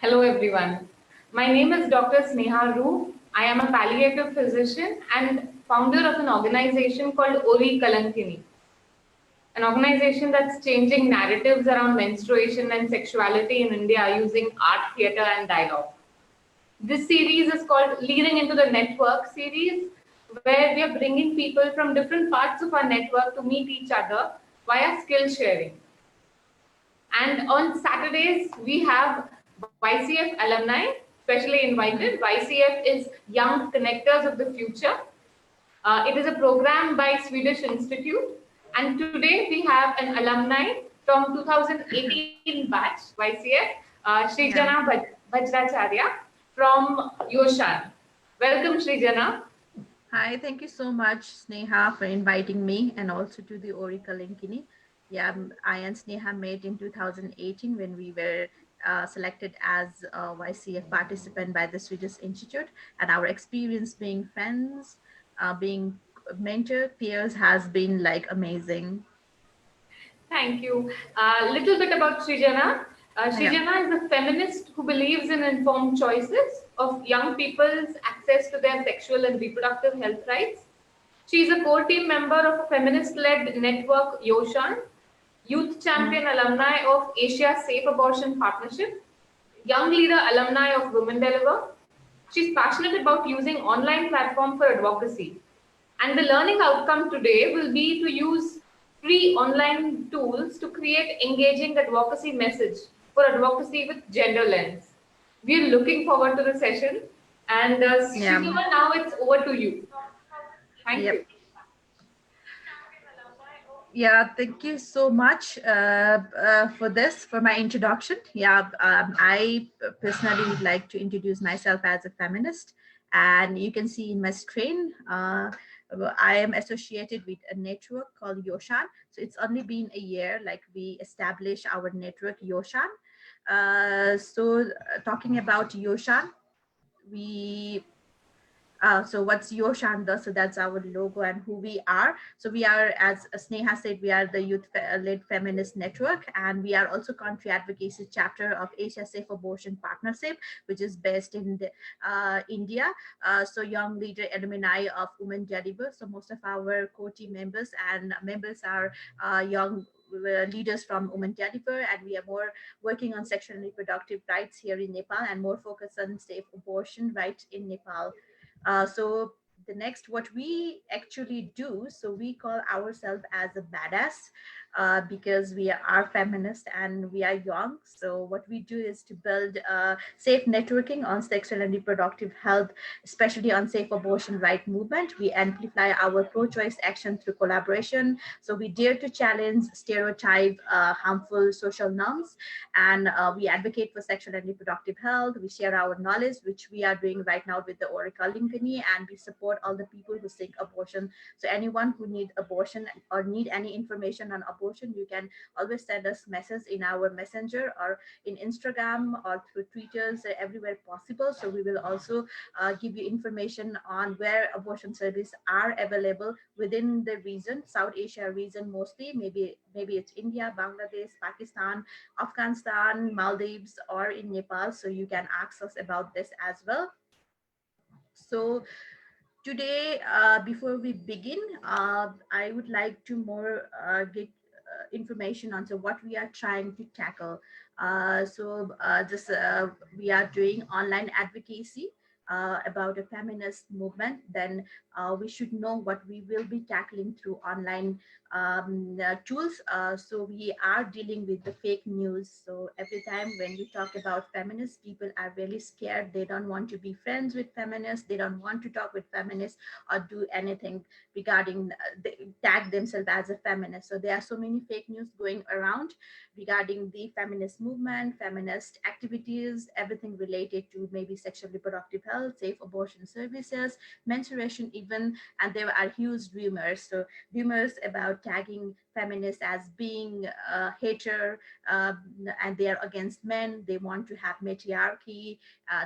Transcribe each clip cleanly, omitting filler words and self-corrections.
Hello everyone. My name is Dr. Sneha Roo. I am a palliative physician and founder of an organization called Ori Kalankini, an organization that's changing narratives around menstruation and sexuality in India using art, theatre, and dialogue. This series is called Leading into the Network series, where we are bringing people from different parts of our network to meet each other via skill sharing. And on Saturdays, we have YCF alumni, specially invited. YCF is Young Connectors of the Future. It is a program by Swedish Institute. And today we have an alumni from 2018 batch, YCF, Srijana Yeah. Vajracharya from Yoshan. Welcome, Srijana. Hi, thank you so much, Sneha, for inviting me and also to the Oracle Linkini. Yeah, I and Sneha met in 2018 when we were selected as a YCF participant by the Swedish Institute. And our experience being friends, being mentor peers has been like amazing. Thank you. A little bit about Srijana. Yeah. Srijana is a feminist who believes in informed choices of young people's access to their sexual and reproductive health rights. She is a core team member of a feminist-led network, Yoshan, youth Mm. champion alumni of Asia Safe Abortion Partnership, young leader alumni of Women Deliver. She's passionate about using online platform for advocacy. And the learning outcome today will be to use free online tools to create engaging advocacy message for advocacy with gender lens. We're looking forward to the session. And Yeah. Sridhar, now it's over to you. Thank Yep. you. Yeah, thank you so much for this, for my introduction. Yeah, I personally would like to introduce myself as a feminist. And you can see in my screen, I am associated with a network called Yoshan. So it's only been a year, like we established our network Yoshan. Talking about Yoshan, we so what's your Shanda? So that's our logo and who we are. So we are, as Sneha said, we are the youth-led feminist network, and we are also country advocacy chapter of Asia Safe Abortion Partnership, which is based in India. So young leader alumni of Women Deliver. So most of our core team members and members are young leaders from Women Deliver, and we are more working on sexual and reproductive rights here in Nepal and more focused on safe abortion rights in Nepal. So the next, what we actually do, so we call ourselves as a badass because we are feminist and we are young. So what we do is to build safe networking on sexual and reproductive health, especially on safe abortion right movement. We amplify our pro-choice action through collaboration. So we dare to challenge stereotype, harmful social norms, and we advocate for sexual and reproductive health. We share our knowledge, which we are doing right now with the Oracle Linkini, and we support all the people who seek abortion. So anyone who need abortion or need any information on abortion, you can always send us message in our messenger or in Instagram or through Twitters, everywhere possible. So we will also give you information on where abortion services are available within the region, South Asia region mostly. Maybe it's India, Bangladesh, Pakistan, Afghanistan, Maldives, or in Nepal. So you can ask us about this as well. So today, before we begin, I would like to more get information on so what we are trying to tackle. This we are doing online advocacy about a feminist movement. Then we should know what we will be tackling through online tools. So we are dealing with the fake news. So every time when we talk about feminists, people are really scared. They don't want to be friends with feminists. They don't want to talk with feminists or do anything regarding they tag themselves as a feminist. So there are so many fake news going around regarding the feminist movement, feminist activities, everything related to maybe sexual reproductive health, safe abortion services, menstruation even, and there are huge rumors. So rumors about tagging feminists as being a hater, and they are against men. They want to have matriarchy.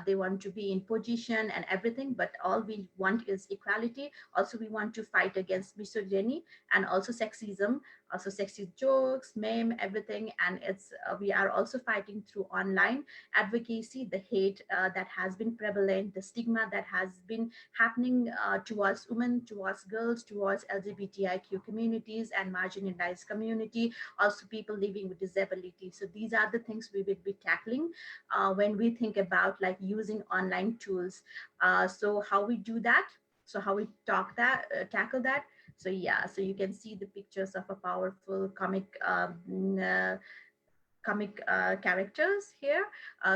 They want to be in position and everything. But all we want is equality. Also, we want to fight against misogyny and also sexism. So sexist jokes, meme, everything. And it's we are also fighting through online advocacy, the hate that has been prevalent, the stigma that has been happening towards women, towards girls, towards LGBTIQ communities and marginalized community, also people living with disability. So these are the things we will be tackling when we think about like using online tools. So how we do that, so how we tackle that. So yeah, so you can see the pictures of a powerful comic characters here.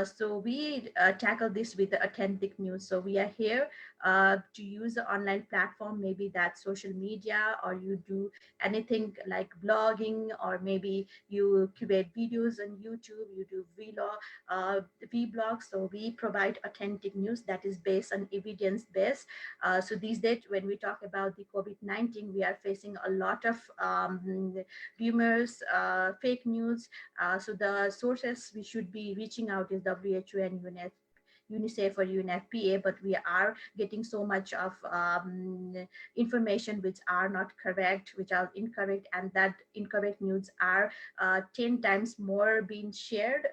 So we tackle this with the authentic news. So we are here to use an online platform, maybe that's social media, or you do anything like blogging, or maybe you create videos on YouTube, you do vlogs. So we provide authentic news that is based on evidence based. So these days, when we talk about the COVID-19, we are facing a lot of rumors, fake news. So the sources we should be reaching out is WHO and UNICEF or UNFPA, but we are getting so much of information which are not correct, which are incorrect, and that incorrect news are 10 times more being shared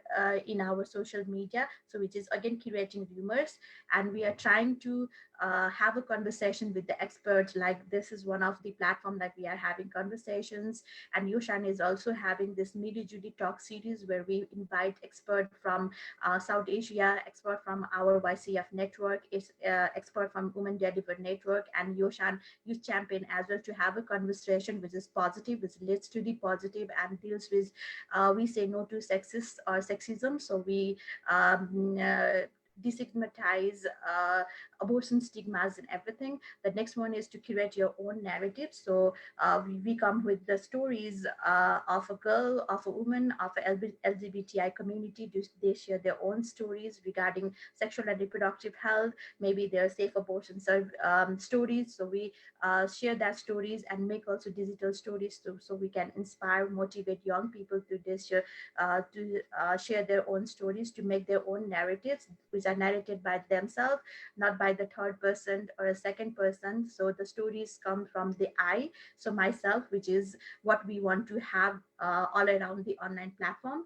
in our social media. So which is again creating rumors, and we are trying to have a conversation with the experts. Like this is one of the platform that we are having conversations, and Yoshan is also having this Midi Judy talk series where we invite expert from South Asia, expert from our YCF network, is expert from Women Deliver Network, and Yoshan Youth Champion as well, to have a conversation which is positive, which leads to the positive and deals with, we say no to sexist or sexism. So we destigmatize abortion stigmas and everything. The next one is to curate your own narrative. So we come with the stories of a girl, of a woman, of a LGBTI community. They share their own stories regarding sexual and reproductive health, maybe their safe abortion stories. So we share that stories and make also digital stories so we can inspire, motivate young people to share their own stories, to make their own narratives, which are narrated by themselves, not by the third person or a second person. So the stories come from the I, so myself, which is what we want to have all around the online platform.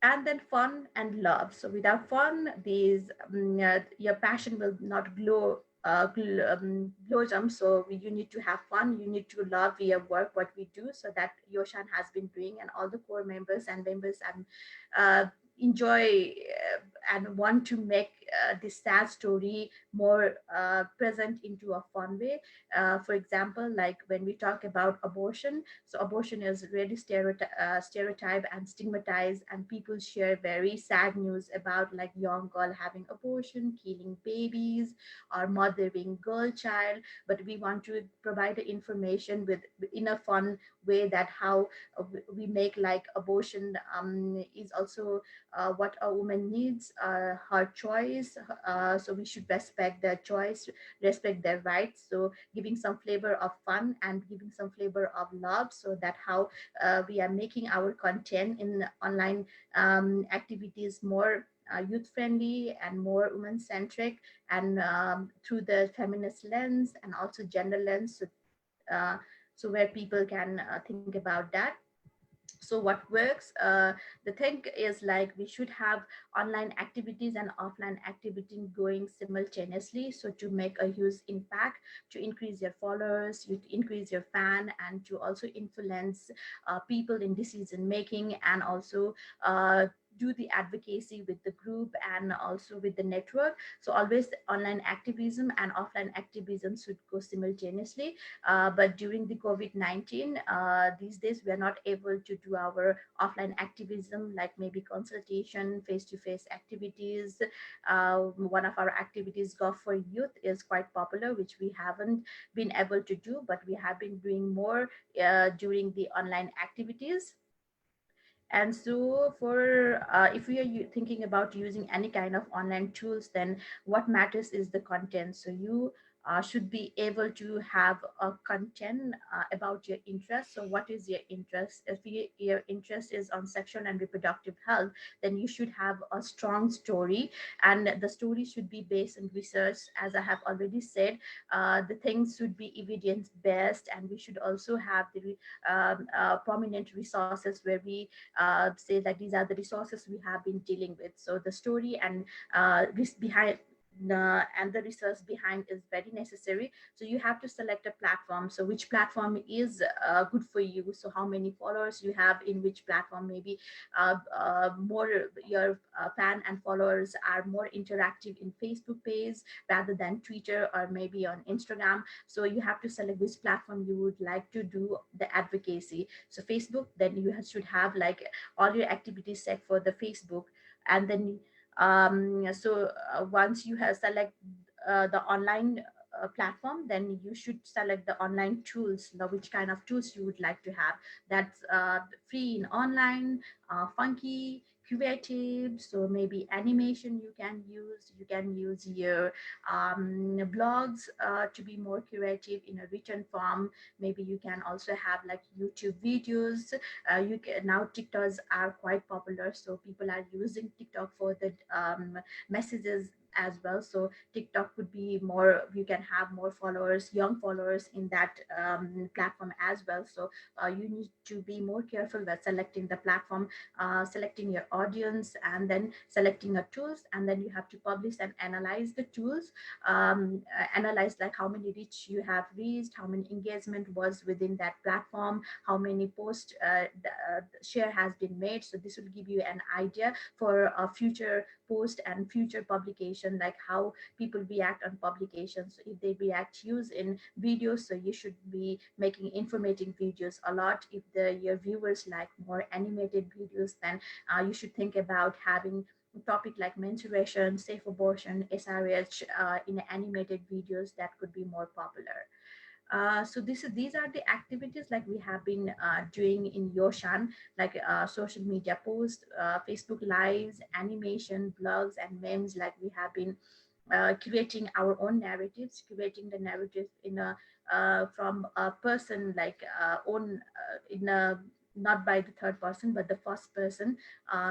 And then fun and love. So without fun, your passion will not blossom. So you need to have fun, you need to love your work, what we do. So that Yoshan has been doing, and all the core members and members and enjoy and want to make this sad story more present into a fun way. For example, like when we talk about abortion, so abortion is really stereotyped and stigmatized, and people share very sad news about like young girl having abortion, killing babies, or mothering girl child. But we want to provide the information with in a fun way, that how we make like abortion is also what a woman needs, her choice. So we should respect their choice, respect their rights. So giving some flavor of fun and giving some flavor of love, so that how we are making our content in online activities more youth friendly and more women centric, and through the feminist lens and also gender lens. So, so where people can think about that. So what works, the thing is like we should have online activities and offline activity going simultaneously, so to make a huge impact, to increase your followers, you to increase your fan, and to also influence people in decision making, and also do the advocacy with the group and also with the network. So always online activism and offline activism should go simultaneously. But during the COVID-19, these days we are not able to do our offline activism, like maybe consultation, face-to-face activities. One of our activities, Golf for Youth, is quite popular, which we haven't been able to do, but we have been doing more during the online activities. And so for if we are thinking about using any kind of online tools, then what matters is the content. So you should be able to have a content about your interest. So what is your interest? If your interest is on sexual and reproductive health, then you should have a strong story, and the story should be based on research. As I have already said, the things should be evidence based, and we should also have the prominent resources where we say that these are the resources we have been dealing with. So the story and behind and the research behind is very necessary. So you have to select a platform. So which platform is good for you? So how many followers you have in which platform? Maybe more your fan and followers are more interactive in Facebook page rather than Twitter or maybe on Instagram. So you have to select which platform you would like to do the advocacy. So Facebook, then you should have like all your activities set for the Facebook. And then once you have select the online platform, then you should select the online tools, which kind of tools you would like to have. That's free in online, funky, creative. So maybe animation you can use. You can use your blogs to be more creative in a written form. Maybe you can also have like YouTube videos. You can now TikToks are quite popular, so people are using TikTok for the messages as well. So TikTok could be more, you can have more followers, young followers in that platform as well. So you need to be more careful with selecting the platform, selecting your audience, and then selecting a tools. And then you have to publish and analyze the tools, analyze like how many reach you have reached, how many engagement was within that platform, how many post share has been made. So this will give you an idea for a future post and future publication, like how people react on publications. So if they react use in videos, so you should be making informative videos a lot. If your viewers like more animated videos, then you should think about having a topic like menstruation, safe abortion, SRH in animated videos that could be more popular. So these are the activities like we have been doing in Yoshan, like social media posts, Facebook lives, animation, blogs, and memes. Like we have been creating our own narratives, creating the narrative in a from a person like own in a, not by the third person but the first person.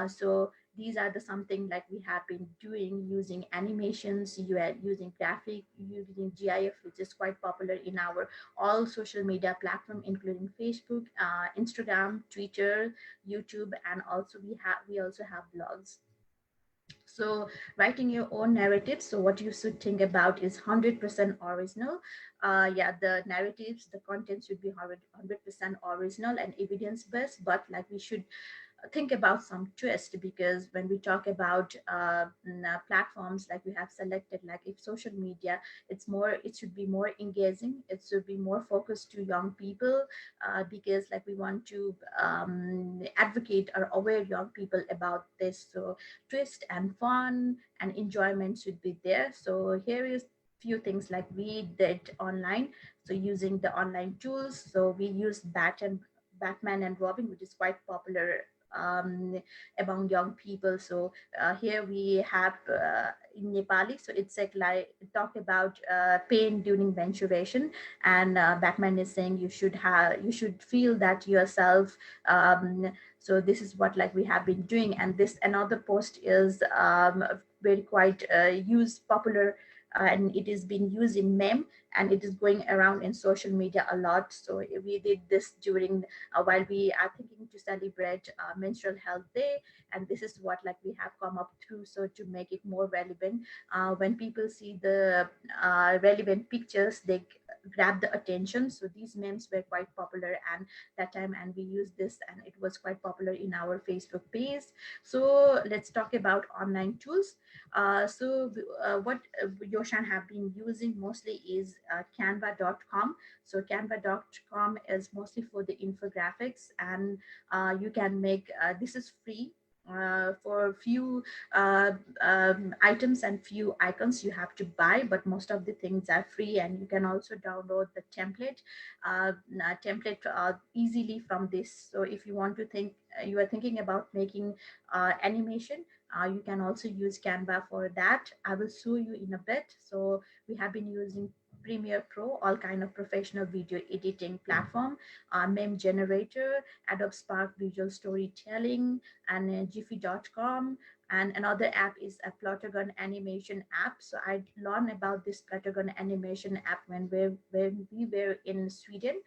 So these are the something like we have been doing using animations, you are using graphic, using GIF, which is quite popular in our all social media platform, including Facebook, Instagram, Twitter, YouTube, and also we also have blogs. So writing your own narrative, so what you should think about is 100% original. Yeah, the narratives, the content should be 100% original and evidence based, but like we should think about some twist, because when we talk about platforms like we have selected, like if social media, it's more, it should be more engaging, it should be more focused to young people, because like we want to advocate or aware young people about this. So twist and fun and enjoyment should be there. So here is few things like we did online. So using the online tools, so we used Batman and Robin, which is quite popular among young people. So here we have in Nepali, so it's like talk about pain during menstruation, and Batman is saying you should feel that yourself. So this is what like we have been doing, and this another post is very quite used popular. And it is being used in meme, and it is going around in social media a lot. So we did this during while we are thinking to celebrate menstrual health day, and this is what like we have come up through, so to make it more relevant. When people see the relevant pictures, they grab the attention. So these memes were quite popular and that time, and we used this, and it was quite popular in our Facebook page. So let's talk about online tools. What Yoshan have been using mostly is canva.com. So canva.com is mostly for the infographics, and you can make this is free. For few items and few icons you have to buy, but most of the things are free, and you can also download the template easily from this. So if you want to think, you are thinking about making animation, you can also use Canva for that. I will show you in a bit. So we have been using Premiere Pro, all kind of professional video editing platform, meme generator, Adobe Spark visual storytelling, and Jiffy.com. And another app is a Plotagon animation app. So I learned about this Plotagon animation app when we were in Sweden,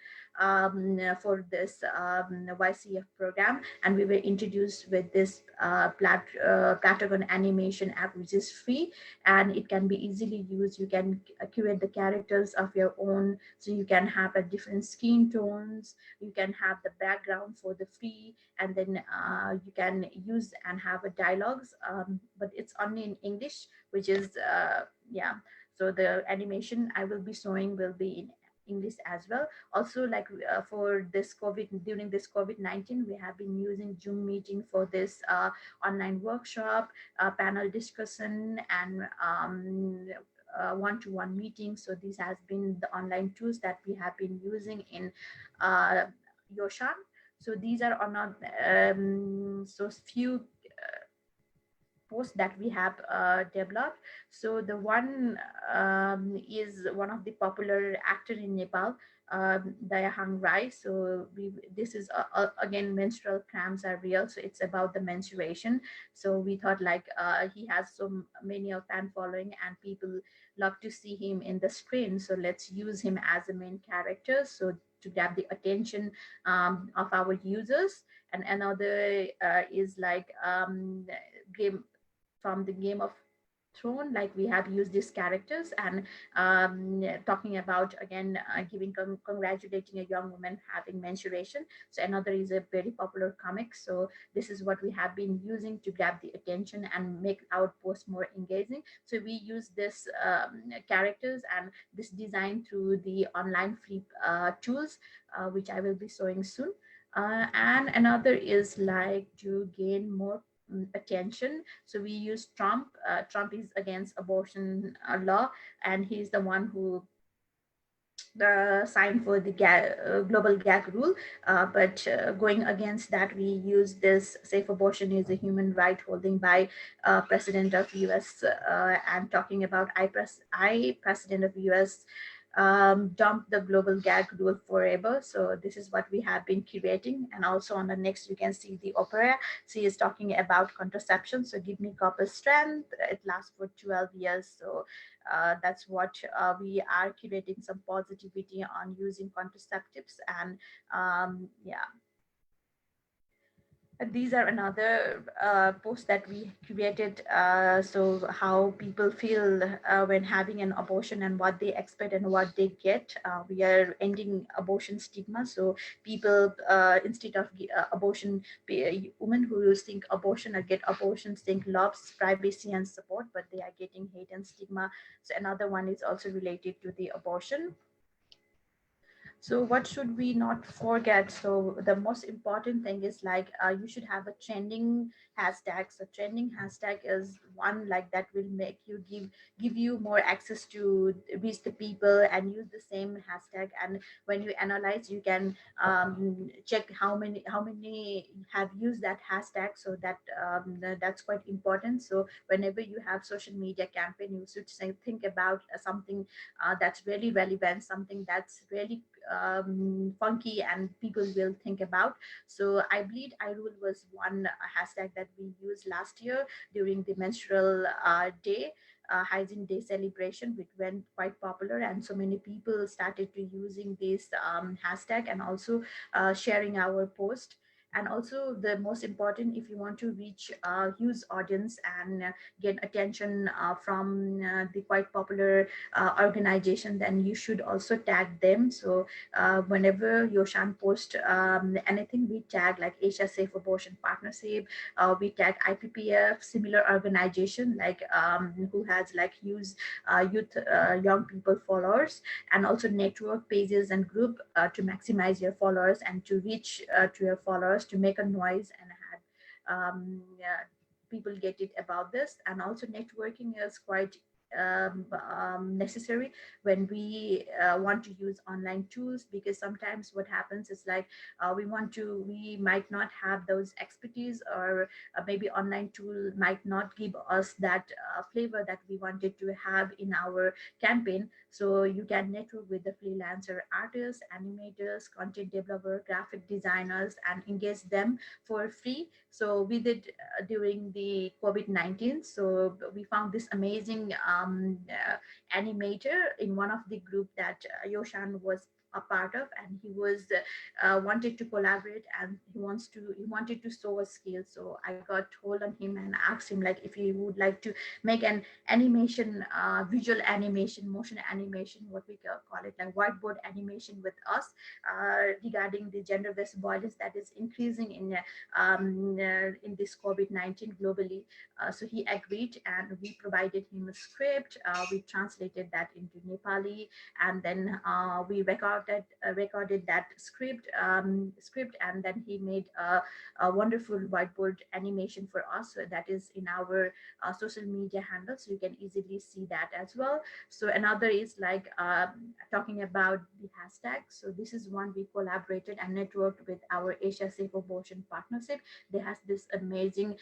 for this YCF program, and we were introduced with this Plotagon animation app, which is free, and it can be easily used. You can curate the characters of your own, so you can have a different skin tones, you can have the background for the free, and then you can use and have a dialogues, but it's only in English, which is yeah. So the animation I will be showing will be in English as well. Also, like for this COVID, during this COVID-19, we have been using Zoom meeting for this online workshop, panel discussion, and one-to-one meetings. So these has been the online tools that we have been using in uh, Yoshan. So these are on so few posts that we have developed. So the one is one of the popular actor in Nepal, Dayahang Rai. So this is again, menstrual cramps are real. So it's about the menstruation. So we thought like he has so many of fan following and people love to see him in the screen. So let's use him as a main character. So to grab the attention of our users. And another is like game from the Game of Throne, like we have used these characters, and talking about again giving congratulating a young woman having menstruation. So another is a very popular comic. So this is what we have been using to grab the attention and make our post more engaging. So we use this characters and this design through the online free tools, which I will be showing soon. And another is like to gain more attention. So we use Trump. Trump is against abortion law, and he's the one who signed for the global gag rule. But going against that, we use this safe abortion is a human right holding by President of US, and talking about I President of US dump the global gag rule forever. So this is what we have been curating. And also on the next, you can see the opera. She is talking about contraception. So give me copper strength. It lasts for 12 years. So that's what we are curating some positivity on using contraceptives. And yeah, these are another posts that we created. So how people feel when having an abortion and what they expect and what they get. We are ending abortion stigma. So people, instead of abortion, women who think abortion or get abortions think loves, privacy, and support, but they are getting hate and stigma. So another one is also related to the abortion. So what should we not forget? So the most important thing is like you should have a trending hashtag. So trending hashtag is one like that will make you give you more access to reach the people and use the same hashtag. And when you analyze, you can check how many have used that hashtag. So that's quite important. So whenever you have social media campaign, you should think about something that's really relevant, something that's really funky and people will think about. So I bleed I rule was one hashtag that we used last year during the menstrual day, hygiene day celebration, which went quite popular, and so many people started to using this hashtag and also sharing our post. And also the most important, if you want to reach a huge audience and get attention from the quite popular organization, then you should also tag them. So whenever Yoshan post anything, we tag like Asia Safe Abortion Partnership, we tag IPPF, similar organization like who has like huge youth, young people followers, and also network pages and group to maximize your followers and to reach to your followers to make a noise and have yeah, people get it about this. And also networking is quite necessary when we want to use online tools, because sometimes what happens is like we might not have those expertise, or maybe online tool might not give us that flavor that we wanted to have in our campaign. So you can network with the freelancer artists, animators, content developer, graphic designers, and engage them for free. So we did during the COVID-19. So we found this amazing animator in one of the group that Yoshan was a part of, and he was wanted to collaborate, and he wanted to show a skill. So I got hold on him and asked him like if he would like to make an animation, visual animation, motion animation, what we call it, like whiteboard animation with us, regarding the gender-based violence that is increasing in this COVID-19 globally. So he agreed, and we provided him a script. We translated that into Nepali, and then we recorded that script, and then he made a wonderful whiteboard animation for us. So that is in our social media handles, so you can easily see that as well. So another is like talking about the hashtag. So this is one we collaborated and networked with our Asia Safe Abortion Partnership. They has this amazing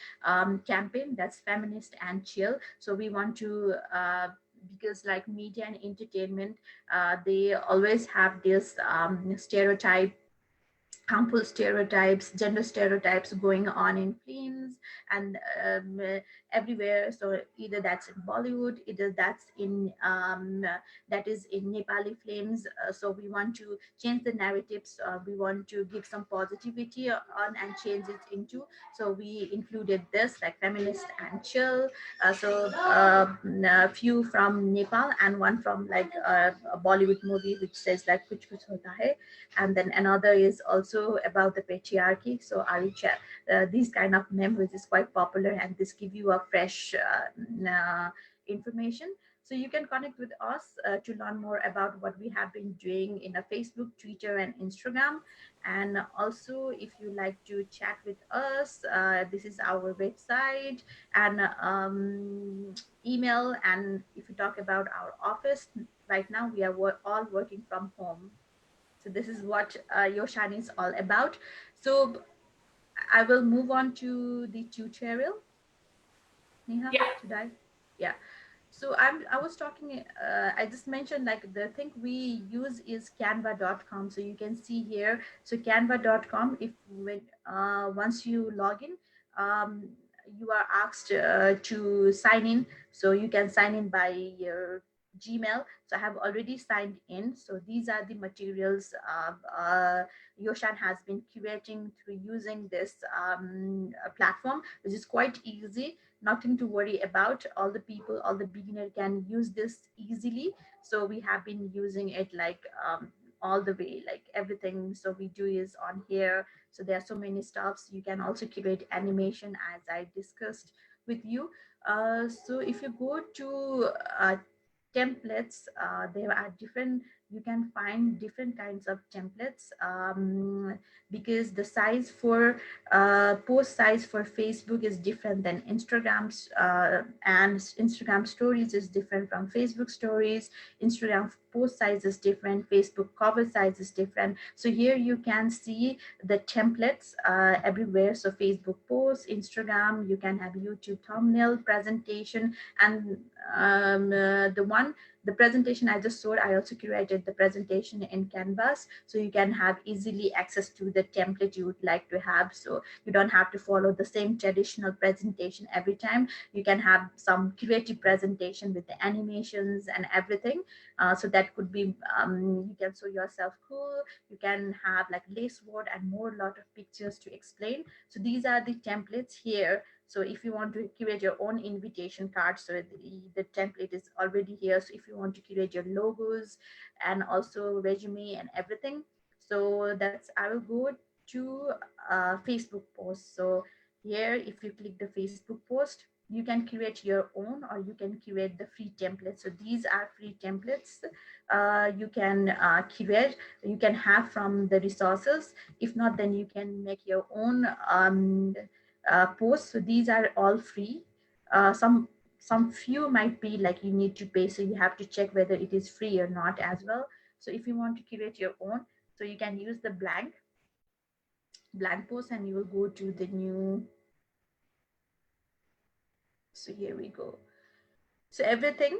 campaign that's feminist and chill. So we want to because like media and entertainment, they always have this stereotype, harmful stereotypes, gender stereotypes going on in films and everywhere. So either that's in Bollywood, either that's in that is in Nepali films. So we want to change the narratives. We want to give some positivity on and change it into. So we included this like feminist and chill. A few from Nepal and one from like a Bollywood movie which says like kuch kuch hota hai, and then another is also about the patriarchy. So Aricha, these kind of memories is quite popular, and this give you a fresh information. So you can connect with us to learn more about what we have been doing in a Facebook, Twitter, and Instagram. And also, if you like to chat with us, this is our website and email. And if you talk about our office, right now we are all working from home. So this is what Yoshan is all about. So I will move on to the tutorial. Neha, Yeah. should I? Yeah. So I was talking, I just mentioned like the thing we use is canva.com. So you can see here. So canva.com, if when once you log in, um, you are asked to sign in. So you can sign in by your Gmail. So I have already signed in. So these are the materials Yoshan has been curating through using this platform, which is quite easy, nothing to worry about. All the people, all the beginner can use this easily. So we have been using it like all the way, like everything. So we do is on here. So there are so many stuffs. You can also create animation as I discussed with you. So if you go to templates, there are different, you can find different kinds of templates, because the size for post size for Facebook is different than Instagram's, and Instagram stories is different from Facebook stories. Instagram post size is different, Facebook cover size is different. So here you can see the templates everywhere. So Facebook posts, Instagram, you can have YouTube thumbnail, presentation, and the presentation I just showed, I also curated the presentation in Canvas, so you can have easily access to the template you would like to have. So you don't have to follow the same traditional presentation every time. You can have some creative presentation with the animations and everything. So that could be, you can show yourself cool. You can have like lace word and more lot of pictures to explain. So these are the templates here. So if you want to create your own invitation card, so the template is already here. So if you want to create your logos and also resume and everything, so that's, I will go to Facebook post. So here, if you click the Facebook post, you can create your own or you can create the free templates. So these are free templates. You can create, you can have from the resources. If not, then you can make your own posts. So these are all free. Some some few might be like you need to pay, so you have to check whether it is free or not as well. So if you want to create your own, so you can use the blank post, and you will go to the new. So here we go. So everything,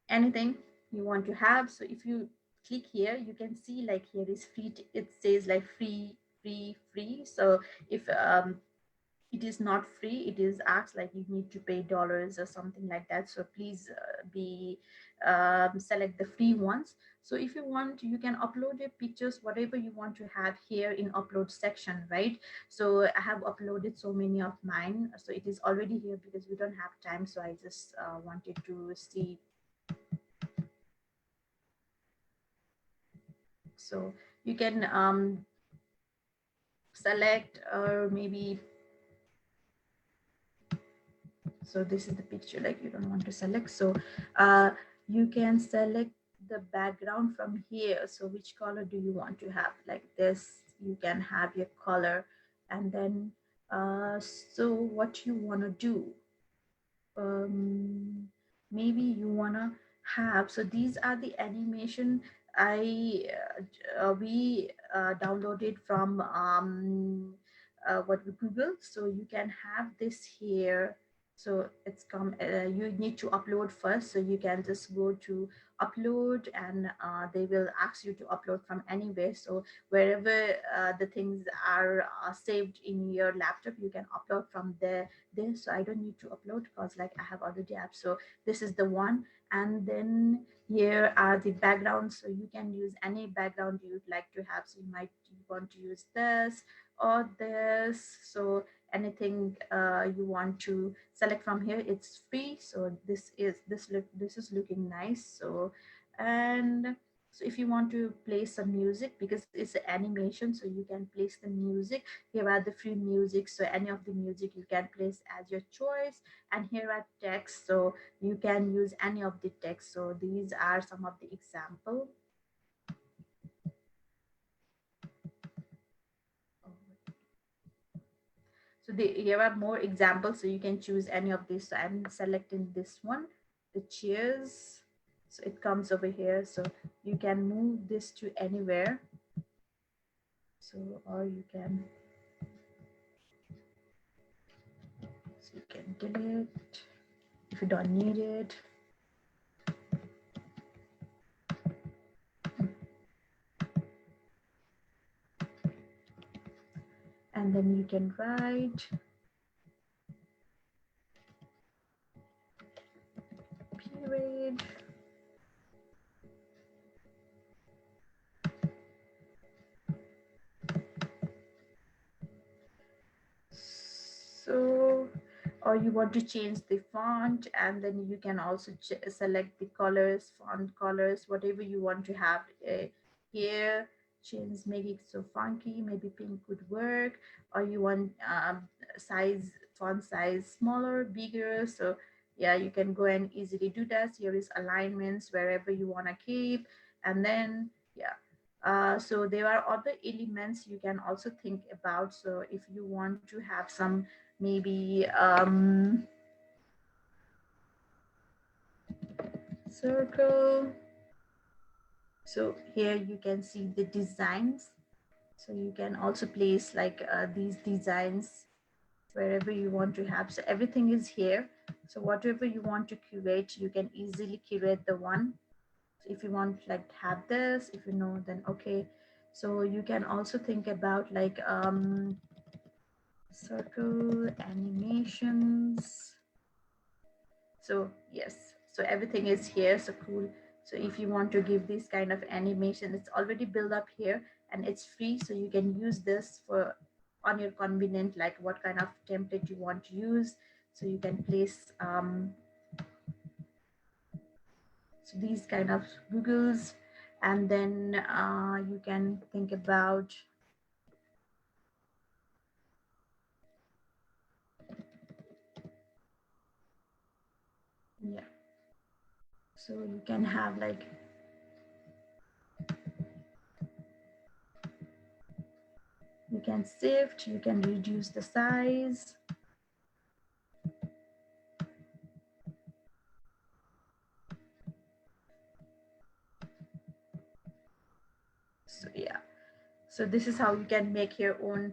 anything you want to have. So if you click here, you can see like here is free. It says like free, free, free. So if it is not free, it is asked like you need to pay dollars or something like that. So please be select the free ones. So if you want, you can upload your pictures, whatever you want to have here in upload section, right? So I have uploaded so many of mine, so it is already here because we don't have time. So I just wanted to see. So you can select, or maybe, so this is the picture like you don't want to select. So you can select the background from here. So which color do you want to have? Like this, you can have your color. And then so what you want to do, um, maybe you wanna have, so these are the animation I we downloaded from what we Google. So you can have this here. So it's come, you need to upload first. So you can just go to upload, and they will ask you to upload from anywhere. So wherever the things are saved in your laptop, you can upload from there. So I don't need to upload because like I have already app. So this is the one. And then here are the backgrounds. So you can use any background you would like to have. So you might want to use this or this. So anything you want to select from here, it's free. So this is looking nice. So, and so if you want to play some music, because it's an animation, so you can place the music. Here are the free music, so any of the music you can place as your choice. And here are text, so you can use any of the text. So these are some of the example. So here are more examples, so you can choose any of these. So I'm selecting this one, the cheers. So it comes over here, so you can move this to anywhere. So, or you can, so you can delete if you don't need it. And then you can write period. So, or you want to change the font, and then you can also select the colors, font colors, whatever you want to have here. Change, make it so funky, maybe pink could work. Or you want size, font size smaller, bigger. So yeah, you can go and easily do that. Here is alignments, wherever you want to keep. And then yeah, so there are other elements you can also think about. So if you want to have some, maybe circle. So here you can see the designs. So you can also place like these designs wherever you want to have. So everything is here. So whatever you want to curate, you can easily curate the one. So if you want like have this, if you know, then okay. So you can also think about like circle animations. So yes, so everything is here. So cool. So if you want to give this kind of animation, it's already built up here and it's free. So you can use this for on your convenient, like what kind of template you want to use. So you can place so these kind of Googles, and then you can think about, yeah, so you can have like, you can shift, you can reduce the size. So yeah, so this is how you can make your own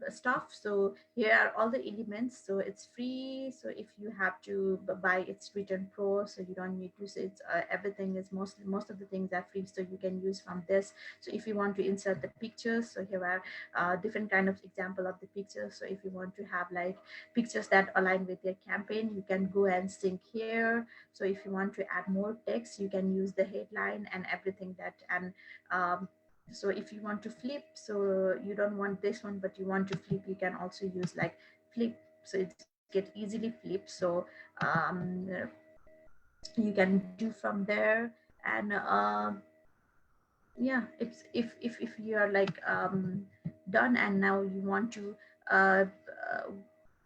stuff. So here are all the elements, so it's free. So if you have to buy, it's return pro, so you don't need to say it's everything is most of the things are free, so you can use from this. So if you want to insert the pictures, so here are different kind of example of the pictures. So if you want to have like pictures that align with your campaign, you can go and sync here. So if you want to add more text, you can use the headline and everything that. And so if you want to flip, so you don't want this one but you want to flip, you can also use like flip, so it's get easily flip. So you can do from there. And yeah, if you are like done and now you want to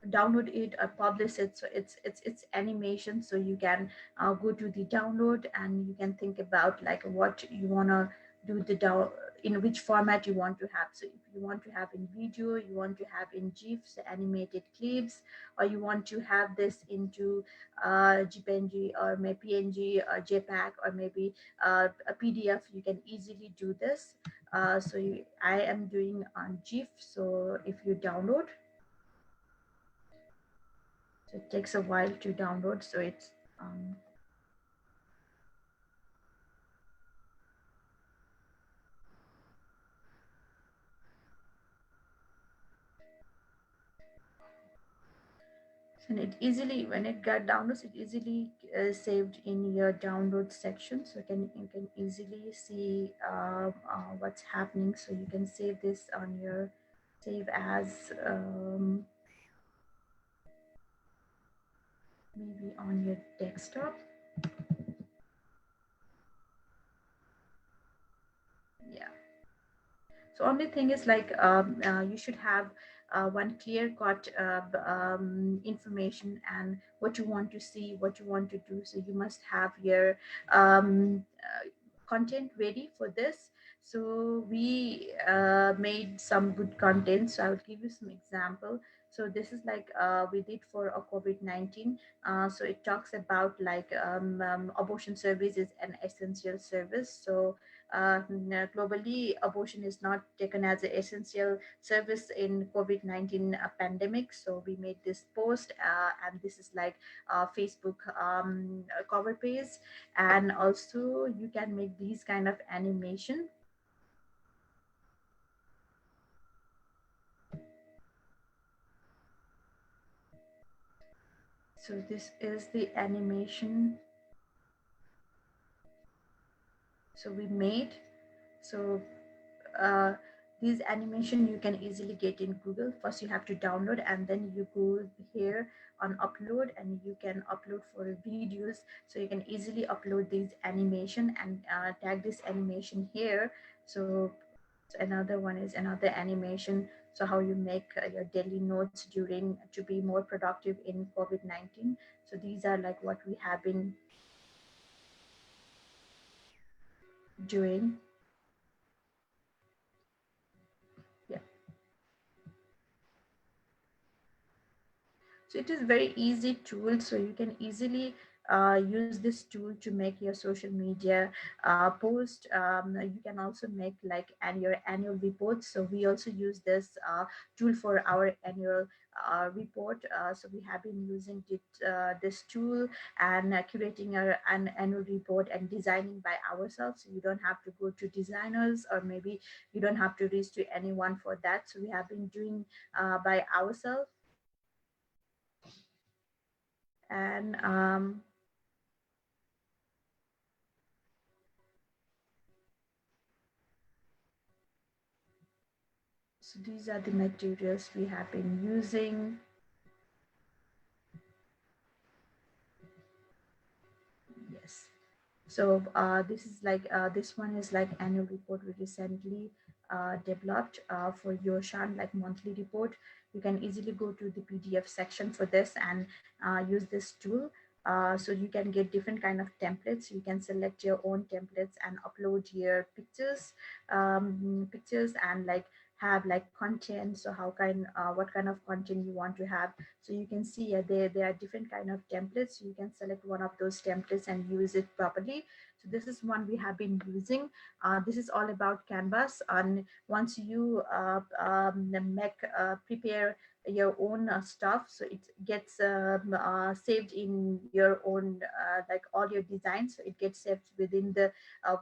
download it or publish it, so it's animation. So you can go to the download and you can think about like what you want to do the down, in which format you want to have. So if you want to have in video, you want to have in gifs, animated clips, or you want to have this into gpng or maybe png or jpeg or maybe a PDF, you can easily do this. I am doing on GIF. So if you download, so it takes a while to download. So it's and it easily, when it got downloads, it easily saved in your download section. So you can easily see what's happening. So you can save this on your save as maybe on your desktop. Yeah. So only thing is like you should have one clear cut information and what you want to see, what you want to do. So you must have your content ready for this. So we made some good content. So I will give you some example. So this is like we did for a COVID-19. So it talks about like abortion service is an essential service. So globally, abortion is not taken as an essential service in COVID-19 pandemic. So we made this post, and this is like Facebook cover page. And also you can make these kind of animation. So this is the animation. So we made. So uh, these animation you can easily get in Google. First you have to download and then you go here on upload and you can upload for videos. So you can easily upload these animation and tag this animation here. So another one is another animation. So how you make your daily notes during to be more productive in COVID-19. So these are like what we have been doing. Yeah. So it is very easy tool. So you can easily use this tool to make your social media post. You can also make like your annual report. So we also use this tool for our annual report. So we have been using this tool and curating an annual report and designing by ourselves. So you don't have to go to designers or maybe you don't have to reach to anyone for that. So we have been doing by ourselves. And so these are the materials we have been using. Yes. So this is like this one is like annual report we recently developed for your Shan, like monthly report. You can easily go to the PDF section for this and use this tool. So you can get different kind of templates. You can select your own templates and upload your pictures and like have like content. So how kind what kind of content you want to have. So you can see there are different kind of templates. You can select one of those templates and use it properly. So this is one we have been using. This is all about Canvas. And once you prepare your own stuff, so it gets saved in your own like all your designs, so it gets saved within the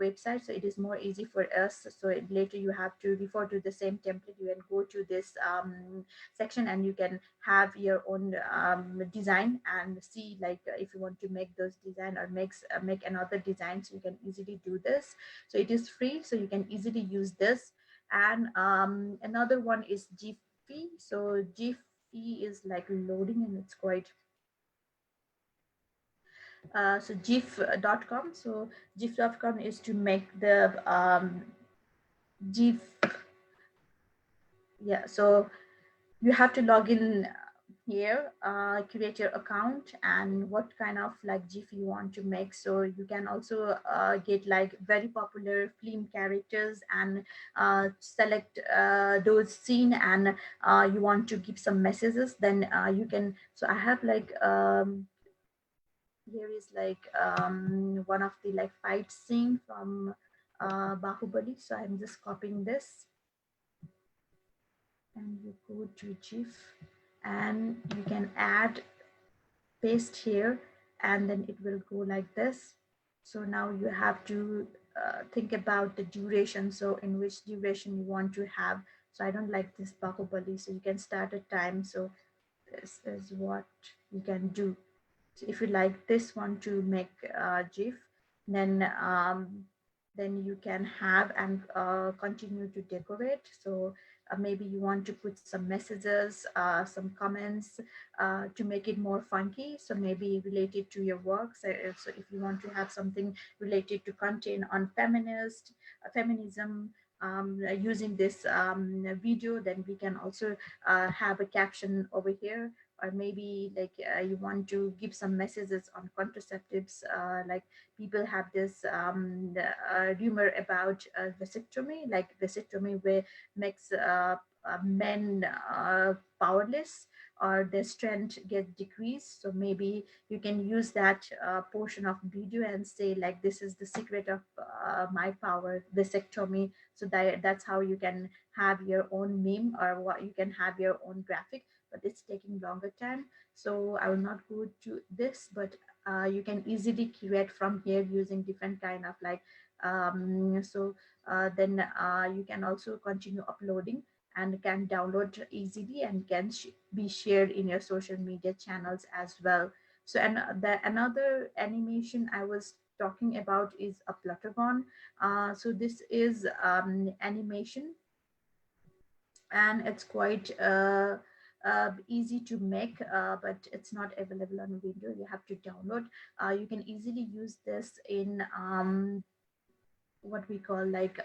website, so it is more easy for us. So later you have to refer to the same template, you can go to this section and you can have your own design and see like if you want to make those design or make another design, so you can easily do this. So it is free, so you can easily use this. And another one is Giphy. So Giphy is like loading and it's quite so gif.com. So gif.com is to make the gif. Yeah, so you have to log in here, create your account and what kind of like gif you want to make. So you can also get like very popular film characters and select those scene, and you want to give some messages, then you can. So I have like here is like one of the like fight scene from Bahubali. So I'm just copying this, and you go to GIF, and you can add, paste here, and then it will go like this. So now you have to think about the duration. So in which duration you want to have. So I don't like this Bahubali, so you can start a time. So this is what you can do. So if you like this one to make GIF, then you can have and continue to decorate. So maybe you want to put some messages, some comments to make it more funky. So maybe related to your work. So if you want to have something related to content on feminism, using this video, then we can also have a caption over here. Or maybe like you want to give some messages on contraceptives, like people have this rumor about vasectomy, like vasectomy where makes men powerless, or their strength get decreased. So maybe you can use that portion of video and say like this is the secret of my power, vasectomy. So that's how you can have your own meme, or what you can have your own graphic, but it's taking longer time. So I will not go to this, but you can easily create from here using different kind of like then you can also continue uploading and can download easily and can be shared in your social media channels as well. So and the another animation I was talking about is a Plutagon. So this is animation, and it's quite easy to make, but it's not available on Windows. You have to download. You can easily use this in what we call like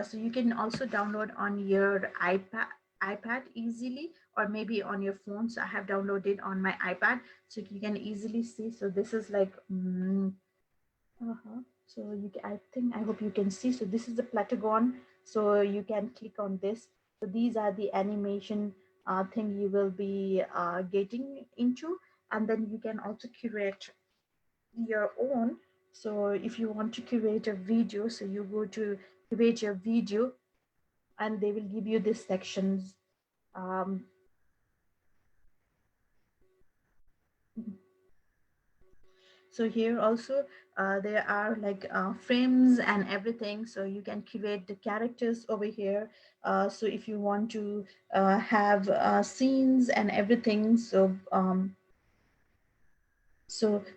so you can also download on your iPad easily, or maybe on your phone. So I have downloaded on my iPad, so you can easily see. So this is like so I think, I hope you can see. So this is the Plutagon. So you can click on this. So these are the animation thing you will be getting into, and then you can also curate your own. So if you want to create a video, so you go to create your video, and they will give you these sections. Um, so here also there are like frames and everything, so you can create the characters over here. So if you want to have scenes and everything, so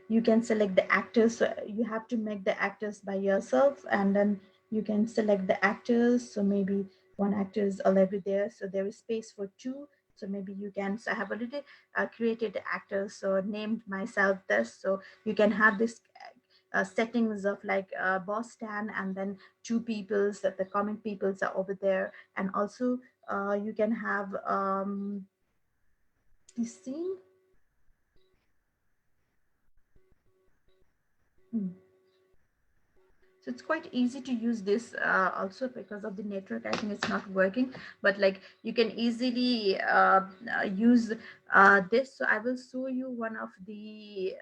you can select the actors. So you have to make the actors by yourself, and then you can select the actors. So maybe one actor is already there, so there is space for two. So maybe you can, so I have already created the actors, so named myself this. So you can have this settings of like boss stand, and then two peoples, that the comment peoples are over there. And also you can have you see. So it's quite easy to use this, also because of the network. I think it's not working, but like you can easily use this. So I will show you one of the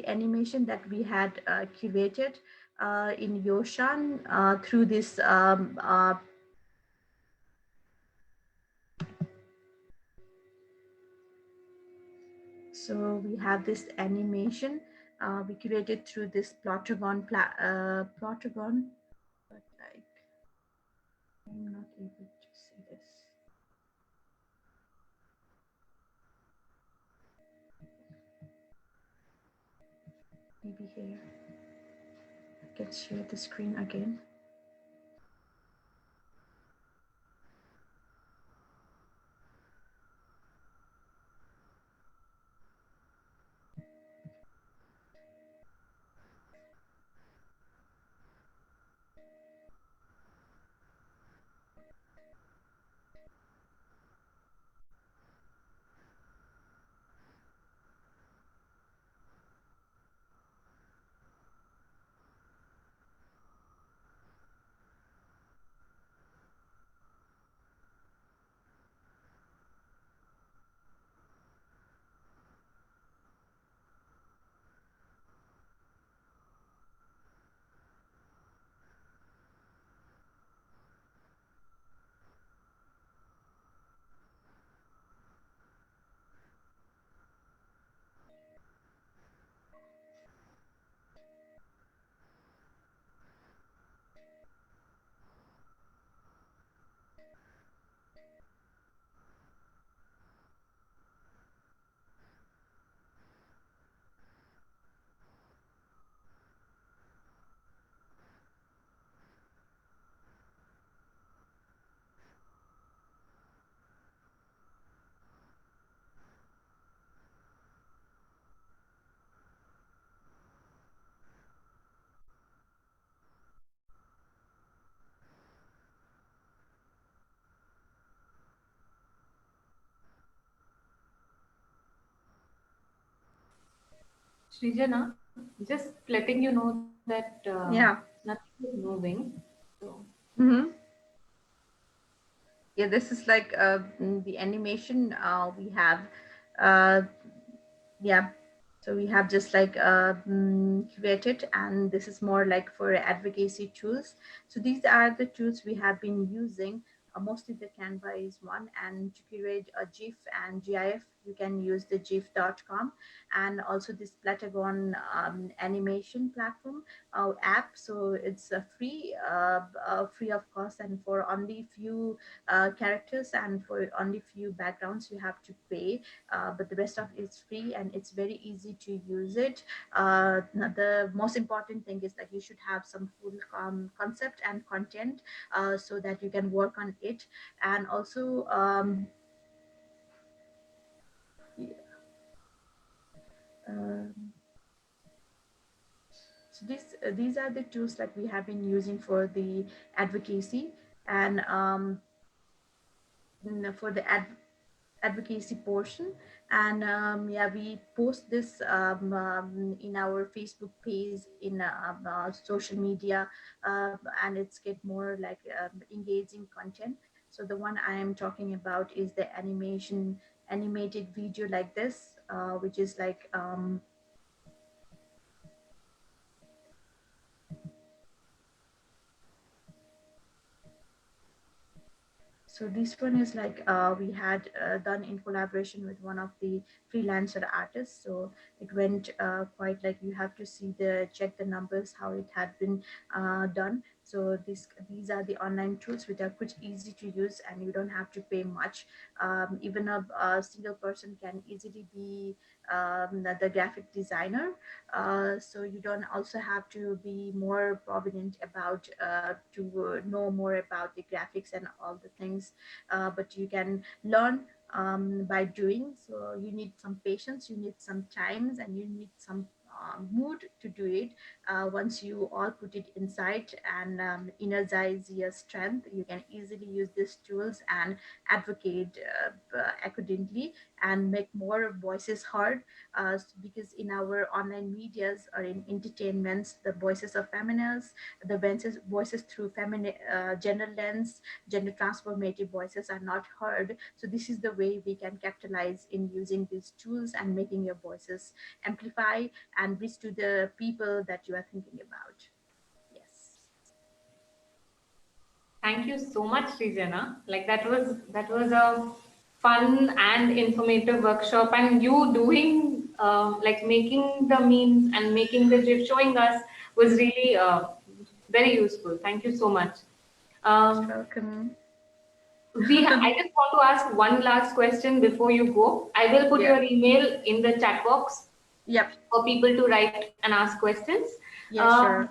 animation that we had curated in Yoshan through this so we have this animation we created through this plotagon, but like I'm not able to see this. Maybe here I can share the screen again. Srijana, just letting you know that Yeah. nothing is moving. So, Mm-hmm. Yeah, this is like the animation we have. Uh, yeah, so we have just like created, and this is more like for advocacy tools. So these are the tools we have been using. Mostly the Canva is one, and to create a GIF and GIF, you can use the gif.com, and also this Platagon animation platform app. So it's free of cost, and for only few characters and for only few backgrounds you have to pay, but the rest of it is free and it's very easy to use it. The most important thing is that you should have some full concept and content so that you can work on it. And also y- um, so these are the tools that we have been using for the advocacy, and for the advocacy portion. And yeah, we post this in our Facebook page, in social media, and it's get more like engaging content. So the one I am talking about is the animated video like this, which is like so this one is like we had done in collaboration with one of the freelancer artists. So it went quite like, you have to see the check the numbers how it had been done. So these are the online tools which are quite easy to use, and you don't have to pay much. Even a single person can easily be the graphic designer. So you don't also have to be more prominent about to know more about the graphics and all the things, but you can learn by doing. So you need some patience, you need some times, and you need some mood to do it. Once you all put it inside and energize your strength, you can easily use these tools and advocate accordingly. and make more voices heard, because in our online medias or in entertainments, the voices of feminists, the voices through feminine gender lens, gender transformative voices are not heard. So this is the way we can capitalize in using these tools and making your voices amplify and reach to the people that you are thinking about. Yes. Thank you so much, Srijana. Like that was a fun and informative workshop, and you doing like making the memes and making the gif, showing us was really very useful. Thank you so much. Most Um, welcome. I just want to ask one last question before you go. I will put Yeah. your email in the chat box Yep. for people to write and ask questions. Yeah, sure.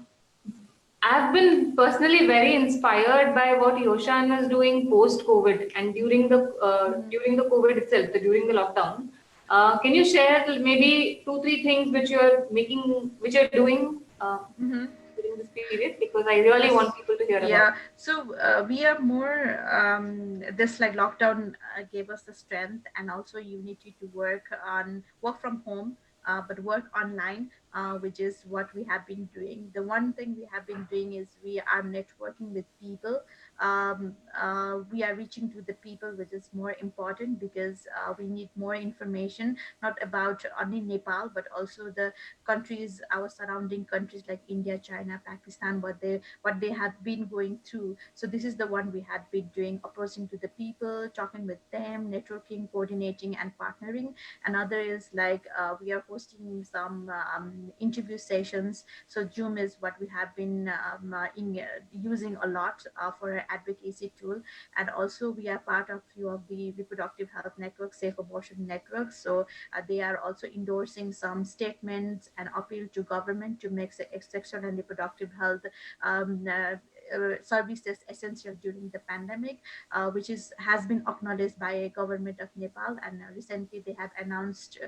I've been personally very inspired by what Yoshan is doing post COVID and Hmm. during the COVID itself, during the lockdown. Can you share maybe two, three things which you're doing Hmm. during this period? Because I really want Yes. people to hear about Yeah. So we are more, this like lockdown gave us the strength and also unity to work from home, but work online, which is what we have been doing. The one thing we have been doing is we are networking with people. We are reaching to the people, which is more important because we need more information, not about only Nepal, but also the countries, our surrounding countries like India, China, Pakistan, what they have been going through. So this is the one we had been doing, approaching to the people, talking with them, networking, coordinating, and partnering. Another is like we are hosting some interview sessions. So Zoom is what we have been using a lot for our advocacy tool. And also we are part of few of the reproductive health networks, safe abortion networks. So they are also endorsing some statements and appeal to government to make sexual and reproductive health services essential during the pandemic, which is has been acknowledged by government of Nepal. And recently they have announced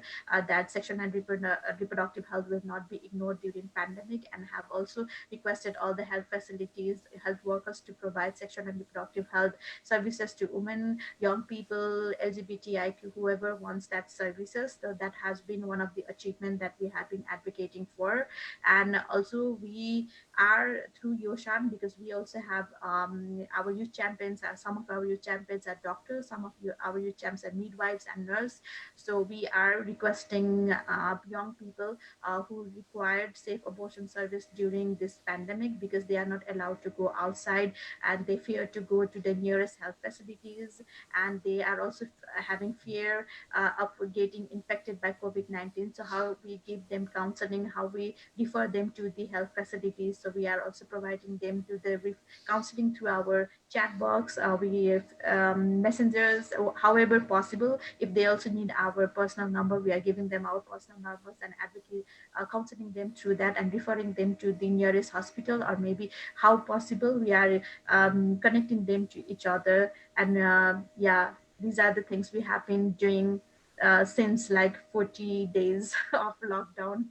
that sexual and reproductive health will not be ignored during pandemic, and have also requested all the health facilities, health workers to provide sexual and reproductive health services to women, young people, LGBTIQ, whoever wants that services. So that has been one of the achievement that we have been advocating for. And also we are through Yoshan, because we also have our youth champions. Some of our youth champions are doctors, some of our youth champions are midwives and nurse. So we are requesting young people who required safe abortion service during this pandemic, because they are not allowed to go outside and they fear to go to the nearest health facilities, and they are also having fear of getting infected by COVID-19. So how we give them counseling, how we refer them to the health facilities. So we are also providing them to the counseling through our chat box. We have messengers, however possible. If they also need our personal number, we are giving them our personal numbers and advocate, counseling them through that and referring them to the nearest hospital, or maybe how possible we are connecting them to each other. And yeah, these are the things we have been doing since like 40 days of lockdown.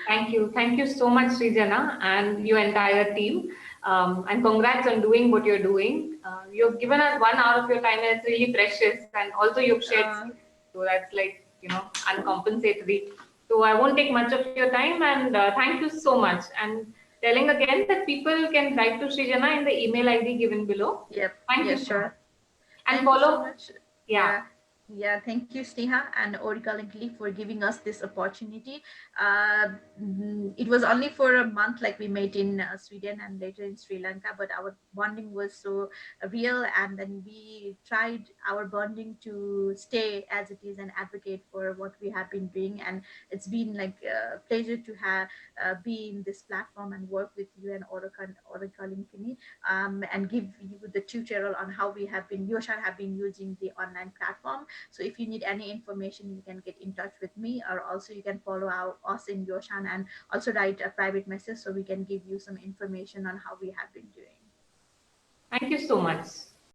Thank you. Thank you so much, Srijana, and your entire team. And congrats on doing what you're doing. You've given us 1 hour of your time, and it's really precious. And also, you've shared uh, stories. So that's like, uncompensatory. So I won't take much of your time, and thank you so much. And telling again that people can write to Srijana in the email ID given below. yep, Thank yeah, you so much. sure. And Thank you so follow, much. yeah. Yeah. Yeah, thank you, Sneha and Oracle Lee, for giving us this opportunity. It was only for a month, like we met in Sweden and later in Sri Lanka, but our bonding was so real, and then we tried our bonding to stay as it is and advocate for what we have been doing. And it's been like a pleasure to have be in this platform and work with you and Oracle Lee, and give you the tutorial on how we have been, Yoshan have been using the online platform. So if you need any information, you can get in touch with me, or also you can follow us in Yoshan and also write a private message so we can give you some information on how we have been doing. Thank you so much.